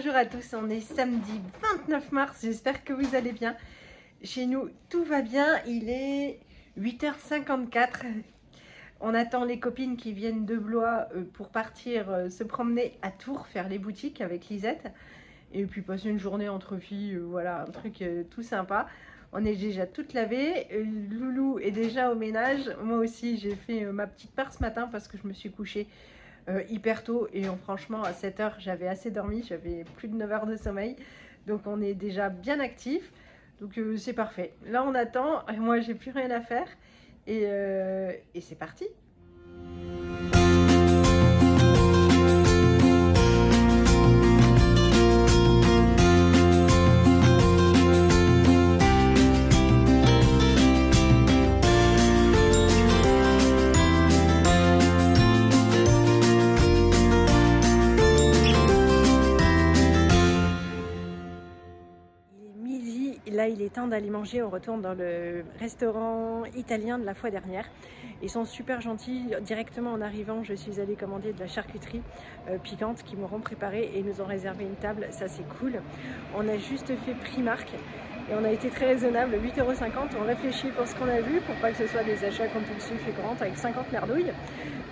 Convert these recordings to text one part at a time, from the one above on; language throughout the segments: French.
Bonjour à tous, on est samedi 29 mars, j'espère que vous allez bien. Chez nous, tout va bien, il est 8h54. On attend les copines qui viennent de Blois pour partir se promener à Tours, faire les boutiques avec Lisette. Et puis passer une journée entre filles, voilà, un truc tout sympa. On est déjà toutes lavées, Loulou est déjà au ménage. Moi aussi, j'ai fait ma petite part ce matin parce que je me suis couchée hyper tôt et franchement à 7 heures j'avais assez dormi, j'avais plus de 9 heures de sommeil, donc on est déjà bien actif, donc c'est parfait. Là on attend, moi j'ai plus rien à faire et c'est parti. Là, il est temps d'aller manger. On retourne dans le restaurant italien de la fois dernière. Ils sont super gentils. Directement en arrivant, je suis allée commander de la charcuterie piquante qu'ils m'auront préparée et ils nous ont réservé une table. Ça, c'est cool. On a juste fait Primark et on a été très raisonnable. 8,50 €. On réfléchit pour ce qu'on a vu pour pas que ce soit des achats compulsifs et grands avec 50 merdouilles.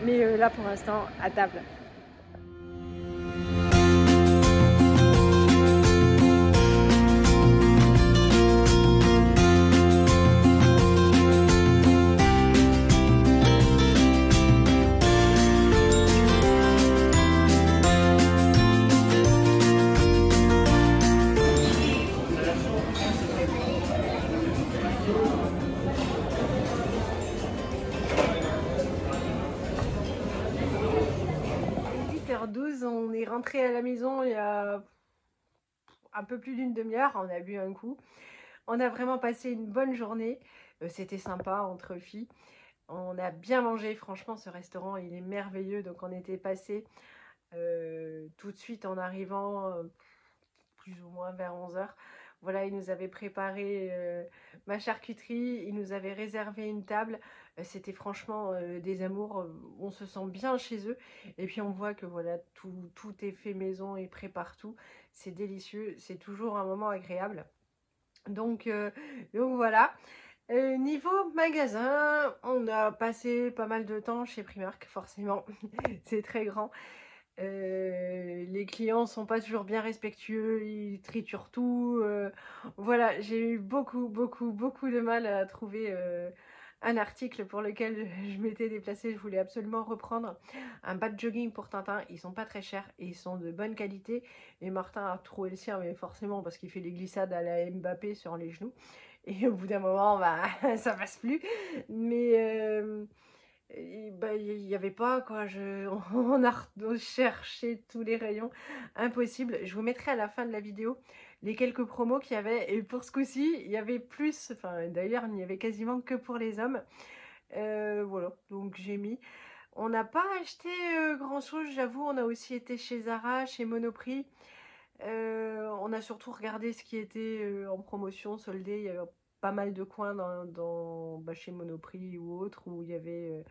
Mais là, pour l'instant, à table. 8h12, on est rentré à la maison il y a un peu plus d'une demi-heure, on a bu un coup. On a vraiment passé une bonne journée, c'était sympa entre filles. On a bien mangé, franchement ce restaurant il est merveilleux, donc on était passé tout de suite en arrivant plus ou moins vers 11 h. Voilà, ils nous avaient préparé ma charcuterie, ils nous avaient réservé une table. C'était franchement des amours, on se sent bien chez eux. Et puis on voit que voilà, tout est fait maison et prêt partout. C'est délicieux, c'est toujours un moment agréable. Donc voilà. Niveau magasin, on a passé pas mal de temps chez Primark, forcément. C'est très grand. Les clients sont pas toujours bien respectueux, ils triturent tout. Voilà, j'ai eu beaucoup de mal à trouver un article pour lequel je m'étais déplacée. Je voulais absolument reprendre un bas de jogging pour Tintin. Ils sont pas très chers et ils sont de bonne qualité. Et Martin a trouvé le sien, mais forcément parce qu'il fait les glissades à la Mbappé sur les genoux. Et au bout d'un moment, bah, ça passe plus. Mais bah, il n'y avait pas quoi, on a cherché tous les rayons, impossible. Je vous mettrai à la fin de la vidéo les quelques promos qu'il y avait, et pour ce coup-ci il y avait plus, enfin d'ailleurs il n'y avait quasiment que pour les hommes. Voilà, donc j'ai mis, on n'a pas acheté grand chose, j'avoue. On a aussi été chez Zara, chez Monoprix. On a surtout regardé ce qui était en promotion, soldé. Il y avait pas mal de coins bah, chez Monoprix ou autre où il y avait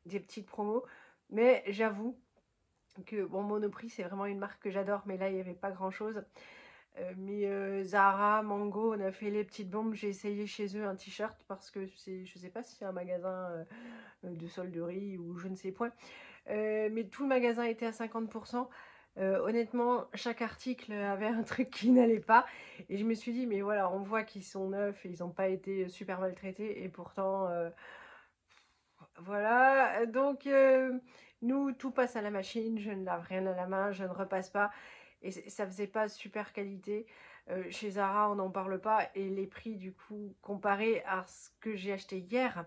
des petites promos. Mais j'avoue que bon, Monoprix c'est vraiment une marque que j'adore, mais là il n'y avait pas grand chose. Mais Zara, Mango, on a fait les petites bombes. J'ai essayé chez eux un t-shirt parce que je sais pas si c'est un magasin de solderie ou je ne sais point. Mais tout le magasin était à 50%. Honnêtement, chaque article avait un truc qui n'allait pas. Et je me suis dit, mais voilà, on voit qu'ils sont neufs et ils n'ont pas été super maltraités. Et pourtant, voilà. Donc, nous, tout passe à la machine. Je ne lave rien à la main, je ne repasse pas. Et ça faisait pas super qualité. Chez Zara, on n'en parle pas. Et les prix, du coup, comparés à ce que j'ai acheté hier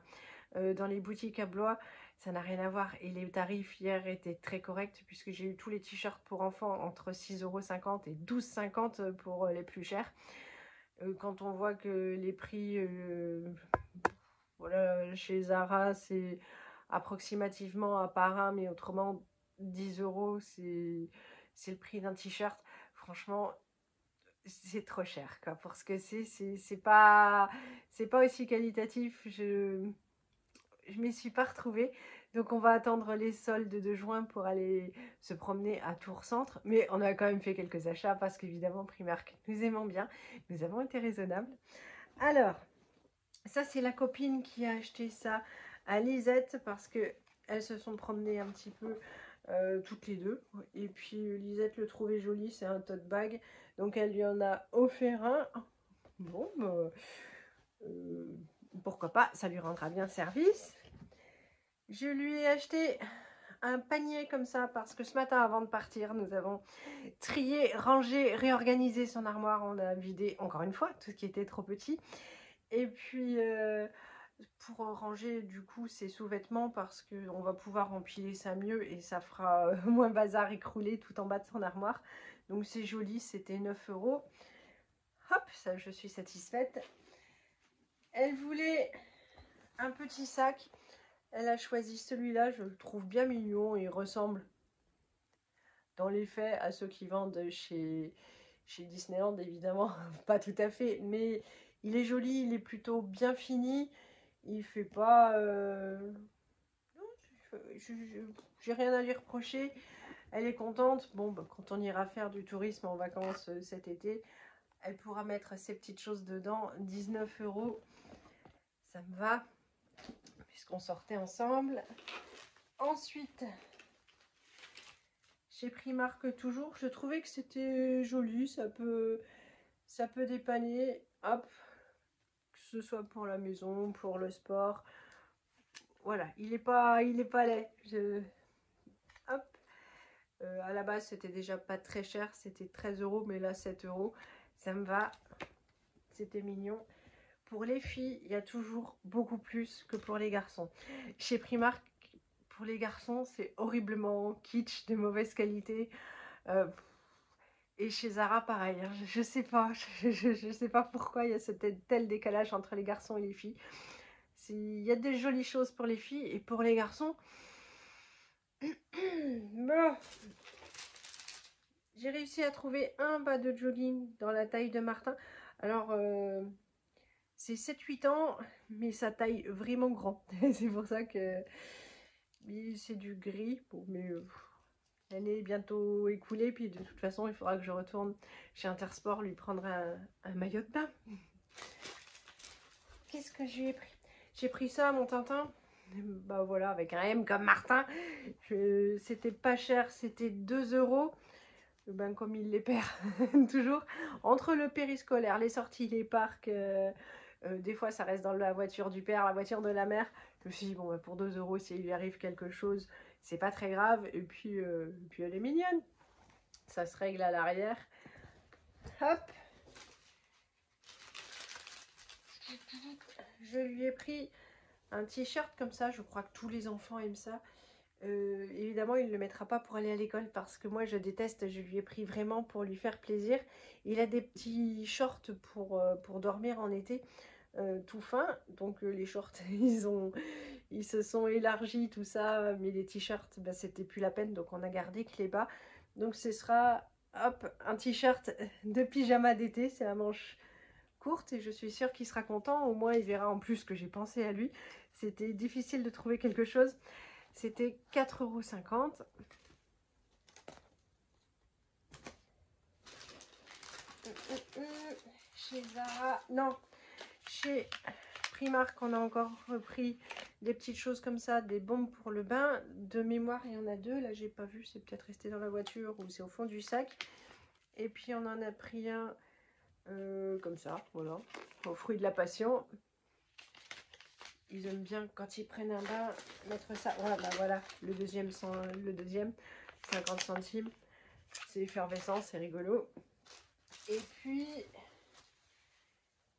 dans les boutiques à Blois, ça n'a rien à voir. Et les tarifs hier étaient très corrects puisque j'ai eu tous les t-shirts pour enfants entre 6,50 € et 12,50 € pour les plus chers. Quand on voit que les prix voilà, chez Zara c'est approximativement à part un, mais autrement 10 €, c'est le prix d'un t-shirt. Franchement, c'est trop cher quoi, pour ce que c'est pas aussi qualitatif. Je m'y suis pas retrouvée. Donc on va attendre les soldes de juin pour aller se promener à Tours Centre. Mais on a quand même fait quelques achats parce qu'évidemment Primark, nous aimons bien. Nous avons été raisonnables. Alors, ça c'est la copine qui a acheté ça à Lisette parce que elles se sont promenées un petit peu toutes les deux. Et puis Lisette le trouvait joli, c'est un tote bag. Donc elle lui en a offert un. Bon, bah, pourquoi pas, ça lui rendra bien service. Je lui ai acheté un panier comme ça parce que ce matin avant de partir nous avons trié, rangé, réorganisé son armoire. On a vidé encore une fois tout ce qui était trop petit et puis pour ranger du coup ses sous-vêtements parce qu'on va pouvoir empiler ça mieux et ça fera moins bazar écroulé tout en bas de son armoire. Donc c'est joli, c'était 9 €. Hop, ça je suis satisfaite. Elle voulait un petit sac. Elle a choisi celui-là, je le trouve bien mignon. Il ressemble dans les faits à ceux qui vendent chez Disneyland, évidemment. Pas tout à fait, mais il est joli, il est plutôt bien fini. Il fait pas... j'ai rien à lui reprocher. Elle est contente. Bon, bah, quand on ira faire du tourisme en vacances cet été, elle pourra mettre ses petites choses dedans. 19 €, ça me va, puisqu'on sortait ensemble. Ensuite, j'ai pris Primark toujours. Je trouvais que c'était joli, ça peut dépanner. Hop, que ce soit pour la maison, pour le sport. Voilà, il est pas laid. Hop. À la base, c'était déjà pas très cher, c'était 13 €, mais là 7 €. Ça me va. C'était mignon. Pour les filles, il y a toujours beaucoup plus que pour les garçons. Chez Primark, pour les garçons, c'est horriblement kitsch, de mauvaise qualité. Et chez Zara, pareil. Hein, je sais pas, je sais pas pourquoi il y a ce tel décalage entre les garçons et les filles. Il y a des jolies choses pour les filles et pour les garçons. Bon. J'ai réussi à trouver un bas de jogging dans la taille de Martin. Alors, c'est 7-8 ans, mais ça taille vraiment grand. C'est pour ça que c'est du gris. Bon, mais l'année est bientôt écoulée. Puis de toute façon, il faudra que je retourne chez Intersport lui prendre un maillot de bain. Qu'est-ce que j'ai pris? J'ai pris ça, mon Tintin. Bah voilà, avec un M comme Martin. C'était pas cher, c'était 2 €. Ben, comme il les perd toujours. Entre le périscolaire, les sorties, les parcs, des fois ça reste dans la voiture du père, la voiture de la mère. Je me suis dit, bon, ben, pour 2 €, s'il lui arrive quelque chose, c'est pas très grave. Et puis elle est mignonne. Ça se règle à l'arrière. Hop. Je lui ai pris un t-shirt comme ça. Je crois que tous les enfants aiment ça. Évidemment, il ne le mettra pas pour aller à l'école parce que moi je déteste. Je lui ai pris vraiment pour lui faire plaisir. Il a des petits shorts pour dormir en été, tout fin. Donc les shorts, ils se sont élargis, tout ça. Mais les t-shirts, ben, c'était plus la peine. Donc on a gardé que les bas. Donc ce sera, hop, un t-shirt de pyjama d'été. C'est à manches courtes et je suis sûre qu'il sera content. Au moins, il verra en plus que j'ai pensé à lui. C'était difficile de trouver quelque chose. C'était 4,50 €. Chez Zara, non, chez Primark, on a encore repris des petites choses comme ça, des bombes pour le bain. De mémoire, il y en a deux. Là, j'ai pas vu, c'est peut-être resté dans la voiture ou c'est au fond du sac. Et puis, on en a pris un comme ça, voilà, au fruit de la passion. Ils aiment bien quand ils prennent un bain mettre ça. Voilà, bah voilà, le deuxième 50 centimes. C'est effervescent, c'est rigolo. Et puis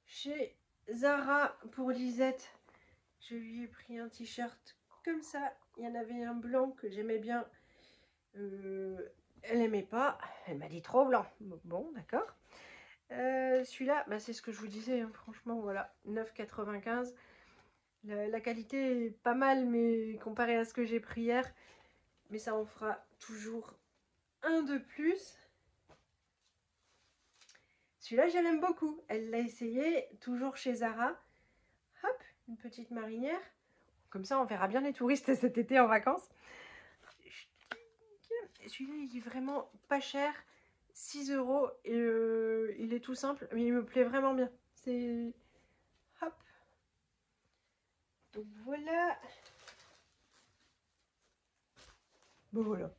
chez Zara pour Lisette, je lui ai pris un t-shirt comme ça. Il y en avait un blanc que j'aimais bien. Elle n'aimait pas. Elle m'a dit trop blanc. Bon, d'accord. Celui-là, bah, c'est ce que je vous disais. Hein, franchement, voilà, 9,95 €. La qualité est pas mal, mais comparé à ce que j'ai pris hier, mais ça en fera toujours un de plus. Celui-là, je l'aime beaucoup. Elle l'a essayé, toujours chez Zara. Hop, une petite marinière. Comme ça, on verra bien les touristes cet été en vacances. Celui-là, il est vraiment pas cher. 6 € et il est tout simple, mais il me plaît vraiment bien. C'est... Hop. Donc voilà. Bon voilà.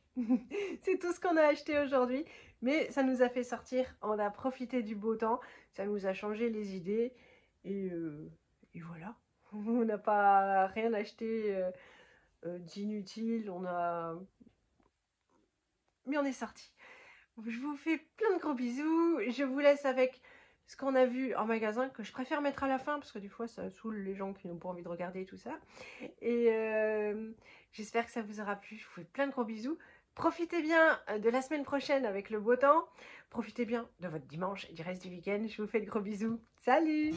C'est tout ce qu'on a acheté aujourd'hui. Mais ça nous a fait sortir. On a profité du beau temps. Ça nous a changé les idées. Et voilà. On n'a pas rien acheté d'inutile. Mais on est sorti. Je vous fais plein de gros bisous. Je vous laisse avec ce qu'on a vu en magasin, que je préfère mettre à la fin, parce que des fois, ça saoule les gens qui n'ont pas envie de regarder tout ça. Et j'espère que ça vous aura plu. Je vous fais plein de gros bisous. Profitez bien de la semaine prochaine avec le beau temps. Profitez bien de votre dimanche et du reste du week-end. Je vous fais de gros bisous. Salut!